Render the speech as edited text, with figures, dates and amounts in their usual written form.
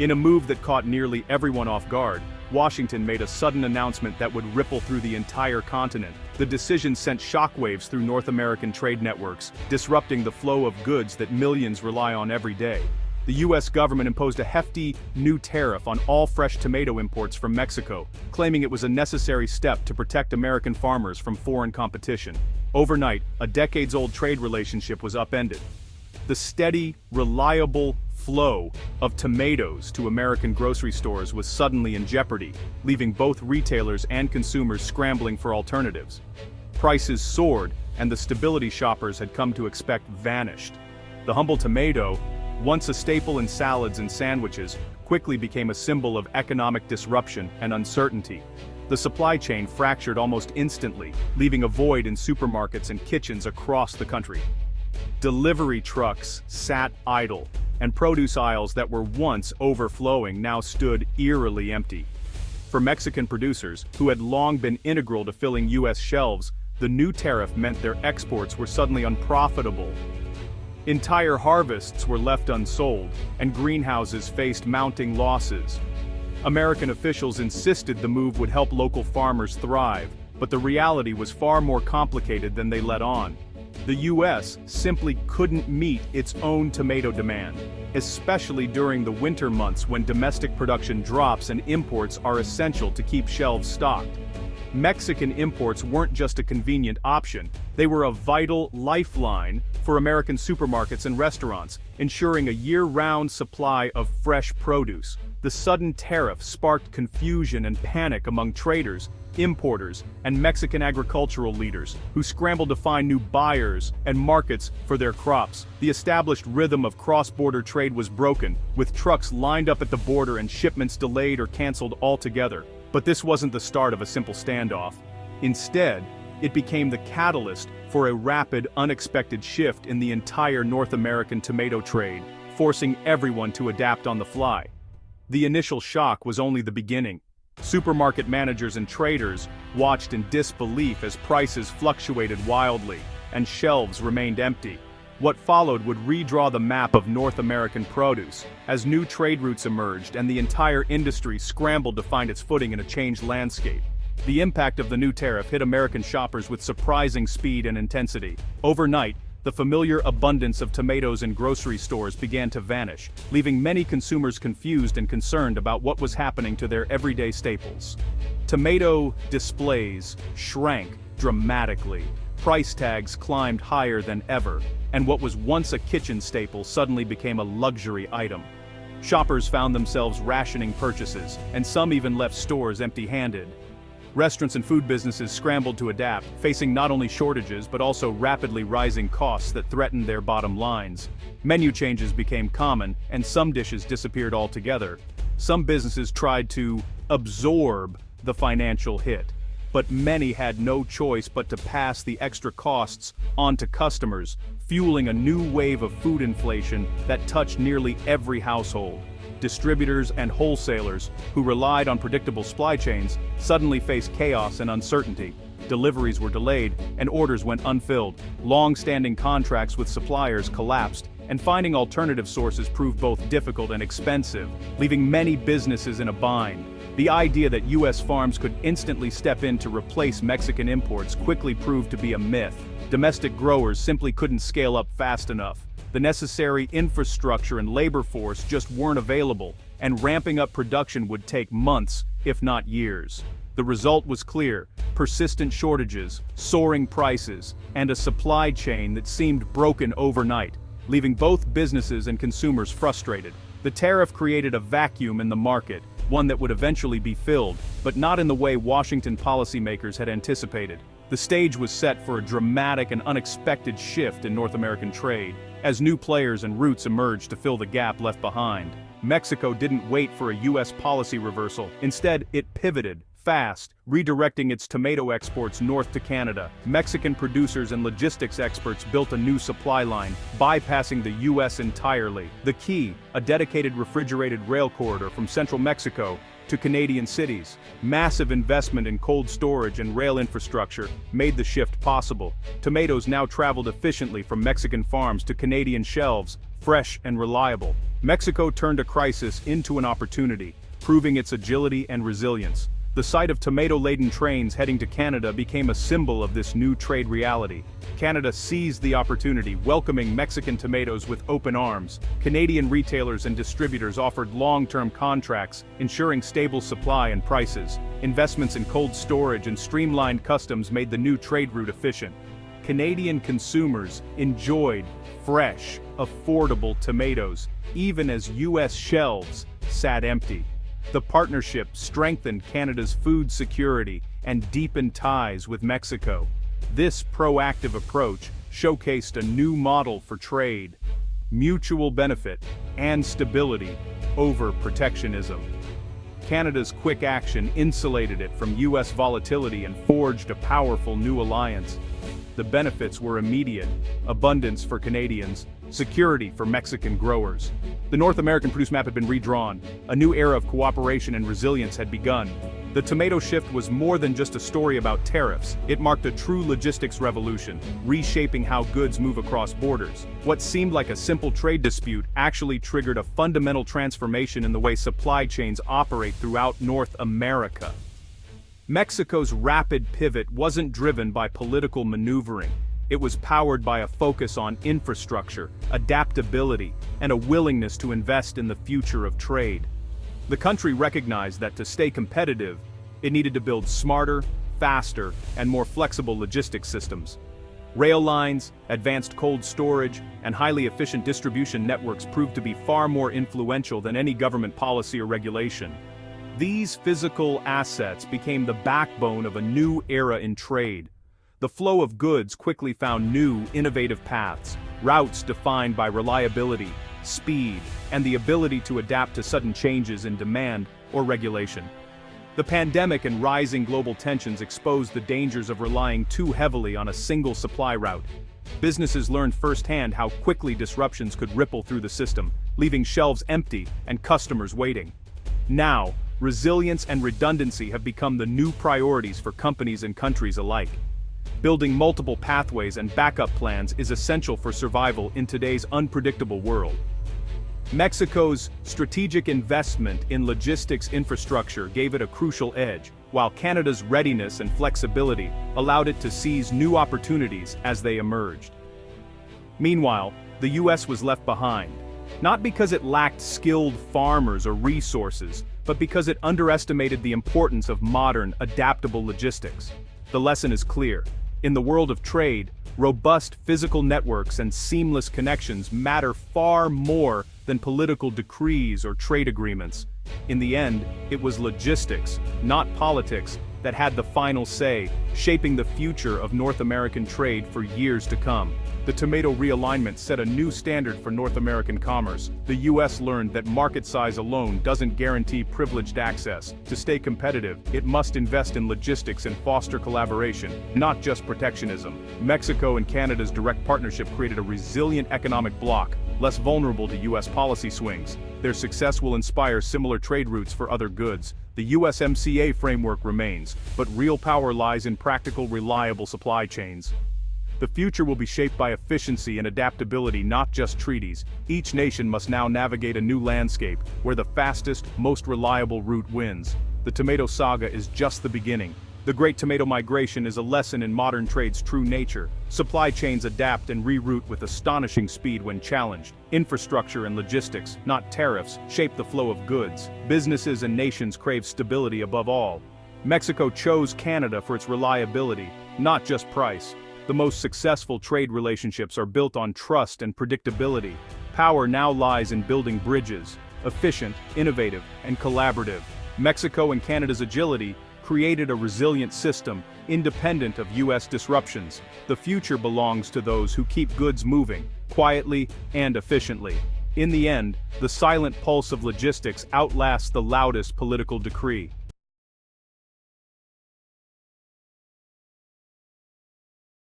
In a move that caught nearly everyone off guard, Washington made a sudden announcement that would ripple through the entire continent. The decision sent shockwaves through North American trade networks, disrupting the flow of goods that millions rely on every day. The U.S. government imposed a hefty new tariff on all fresh tomato imports from Mexico, claiming it was a necessary step to protect American farmers from foreign competition. Overnight, a decades-old trade relationship was upended. The steady, reliable flow of tomatoes to American grocery stores was suddenly in jeopardy, leaving both retailers and consumers scrambling for alternatives. Prices soared, and the stability shoppers had come to expect vanished. The humble tomato, once a staple in salads and sandwiches, quickly became a symbol of economic disruption and uncertainty. The supply chain fractured almost instantly, leaving a void in supermarkets and kitchens across the country. Delivery trucks sat idle, and produce aisles that were once overflowing now stood eerily empty. For Mexican producers, who had long been integral to filling U.S. shelves, the new tariff meant their exports were suddenly unprofitable. Entire harvests were left unsold, and greenhouses faced mounting losses. American officials insisted the move would help local farmers thrive, but the reality was far more complicated than they let on. The U.S. simply couldn't meet its own tomato demand, especially during the winter months when domestic production drops and imports are essential to keep shelves stocked. Mexican imports weren't just a convenient option, they were a vital lifeline for American supermarkets and restaurants, ensuring a year-round supply of fresh produce. The sudden tariff sparked confusion and panic among traders, importers, and Mexican agricultural leaders, who scrambled to find new buyers and markets for their crops. The established rhythm of cross-border trade was broken, with trucks lined up at the border and shipments delayed or canceled altogether. But this wasn't the start of a simple standoff. Instead, it became the catalyst for a rapid, unexpected shift in the entire North American tomato trade, forcing everyone to adapt on the fly. The initial shock was only the beginning. Supermarket managers and traders watched in disbelief as prices fluctuated wildly, and shelves remained empty. What followed would redraw the map of North American produce, as new trade routes emerged and the entire industry scrambled to find its footing in a changed landscape. The impact of the new tariff hit American shoppers with surprising speed and intensity. Overnight, the familiar abundance of tomatoes in grocery stores began to vanish, leaving many consumers confused and concerned about what was happening to their everyday staples. Tomato displays shrank dramatically. Price tags climbed higher than ever, and what was once a kitchen staple suddenly became a luxury item. Shoppers found themselves rationing purchases, and some even left stores empty-handed. Restaurants and food businesses scrambled to adapt, facing not only shortages but also rapidly rising costs that threatened their bottom lines. Menu changes became common, and some dishes disappeared altogether. Some businesses tried to absorb the financial hit, but many had no choice but to pass the extra costs on to customers, fueling a new wave of food inflation that touched nearly every household. Distributors and wholesalers, who relied on predictable supply chains, suddenly faced chaos and uncertainty. Deliveries were delayed, and orders went unfilled. Long-standing contracts with suppliers collapsed, and finding alternative sources proved both difficult and expensive, leaving many businesses in a bind. The idea that U.S. farms could instantly step in to replace Mexican imports quickly proved to be a myth. Domestic growers simply couldn't scale up fast enough. The necessary infrastructure and labor force just weren't available, and ramping up production would take months, if not years. The result was clear: persistent shortages, soaring prices, and a supply chain that seemed broken overnight, leaving both businesses and consumers frustrated. The tariff created a vacuum in the market, one that would eventually be filled, but not in the way Washington policymakers had anticipated. The stage was set for a dramatic and unexpected shift in North American trade, as new players and routes emerged to fill the gap left behind. Mexico didn't wait for a U.S. policy reversal. Instead, it pivoted fast, redirecting its tomato exports north to Canada. Mexican producers and logistics experts built a new supply line, bypassing the U.S. entirely. The key: a dedicated refrigerated rail corridor from central Mexico to Canadian cities. Massive investment in cold storage and rail infrastructure made the shift possible. Tomatoes now traveled efficiently from Mexican farms to Canadian shelves, fresh and reliable. Mexico turned a crisis into an opportunity, proving its agility and resilience. The sight of tomato-laden trains heading to Canada became a symbol of this new trade reality. Canada seized the opportunity, welcoming Mexican tomatoes with open arms. Canadian retailers and distributors offered long-term contracts, ensuring stable supply and prices. Investments in cold storage and streamlined customs made the new trade route efficient. Canadian consumers enjoyed fresh, affordable tomatoes, even as U.S. shelves sat empty. The partnership strengthened Canada's food security and deepened ties with Mexico. This proactive approach showcased a new model for trade: mutual benefit and stability over protectionism. Canada's quick action insulated it from U.S. volatility and forged a powerful new alliance. The benefits were immediate: abundance for Canadians, security for Mexican growers. The North American produce map had been redrawn. A new era of cooperation and resilience had begun. The tomato shift was more than just a story about tariffs. It marked a true logistics revolution, reshaping how goods move across borders. What seemed like a simple trade dispute actually triggered a fundamental transformation in the way supply chains operate throughout North America. Mexico's rapid pivot wasn't driven by political maneuvering. It was powered by a focus on infrastructure, adaptability, and a willingness to invest in the future of trade. The country recognized that to stay competitive, it needed to build smarter, faster, and more flexible logistics systems. Rail lines, advanced cold storage, and highly efficient distribution networks proved to be far more influential than any government policy or regulation. These physical assets became the backbone of a new era in trade. The flow of goods quickly found new, innovative paths, routes defined by reliability, speed, and the ability to adapt to sudden changes in demand or regulation. The pandemic and rising global tensions exposed the dangers of relying too heavily on a single supply route. Businesses learned firsthand how quickly disruptions could ripple through the system, leaving shelves empty and customers waiting. Now, resilience and redundancy have become the new priorities for companies and countries alike. Building multiple pathways and backup plans is essential for survival in today's unpredictable world. Mexico's strategic investment in logistics infrastructure gave it a crucial edge, while Canada's readiness and flexibility allowed it to seize new opportunities as they emerged. Meanwhile, the U.S. was left behind, not because it lacked skilled farmers or resources, but because it underestimated the importance of modern, adaptable logistics. The lesson is clear. In the world of trade, robust physical networks and seamless connections matter far more than political decrees or trade agreements. In the end, it was logistics, not politics, that had the final say, shaping the future of North American trade for years to come. The tomato realignment set a new standard for North American commerce. The U.S. learned that market size alone doesn't guarantee privileged access. To stay competitive, it must invest in logistics and foster collaboration, not just protectionism. Mexico and Canada's direct partnership created a resilient economic bloc, less vulnerable to U.S. policy swings. Their success will inspire similar trade routes for other goods. The USMCA framework remains, but real power lies in practical, reliable supply chains. The future will be shaped by efficiency and adaptability, not just treaties. Each nation must now navigate a new landscape, where the fastest, most reliable route wins. The tomato saga is just the beginning. The Great Tomato Migration is a lesson in modern trade's true nature. Supply chains adapt and reroute with astonishing speed when challenged. Infrastructure and logistics, not tariffs, shape the flow of goods. Businesses and nations crave stability above all. Mexico chose Canada for its reliability, not just price. The most successful trade relationships are built on trust and predictability. Power now lies in building bridges, efficient, innovative, and collaborative. Mexico and Canada's agility created a resilient system, independent of U.S. disruptions. The future belongs to those who keep goods moving, quietly and efficiently. In the end, the silent pulse of logistics outlasts the loudest political decree.